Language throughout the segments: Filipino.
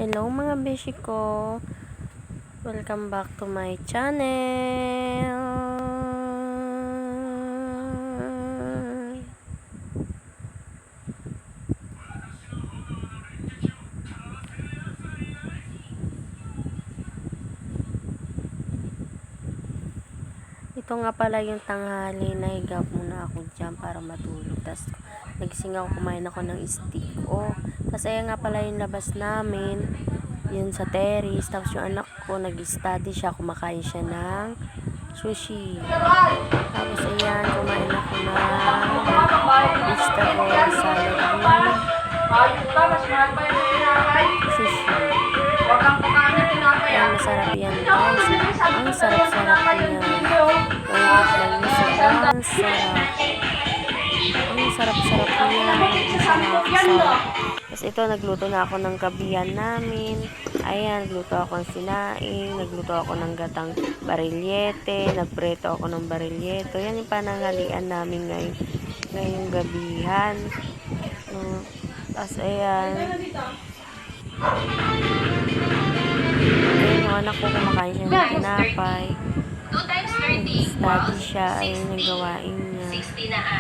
Hello mga beshi ko. Welcome back to my channel. Ito nga pala yung tanghali, nahiga muna ako dyan para matulog. Tapos nagising ako, kumain ako ng steak. Tapos ayan nga pala yung labas namin, yun sa terrace. Tapos yung anak ko, nag-study siya, kumakain siya ng sushi. Tapos ayan, kumain ako ng vegetable salad with sushi. Ayan, masarap yan guys. Ang sarap-sarap niya. Ang sarap-sarap niya. Tapos ito, nagluto na ako ng gabihan namin. Ayan, nagluto ako ng sinaing, nagluto ako ng gatang barilyete, nagpreto ako ng barilyete. Yan yung pananghalian namin ngayong gabihan. Tapos ayan. Ayan yung anak ko, kumakain siya ng tinapay. Study siya, ayun yung gawain niya.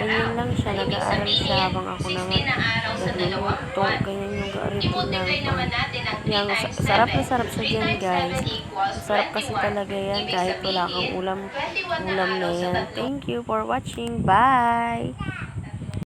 Ganyan lang siya, nag-aaral siya habang ako naman nagluluto. Ganyan yung routine namin. Yan, sarap na sarap siya dyan guys. Sarap kasi talaga yan kahit wala kang ulam na yan. Thank you for watching. Bye!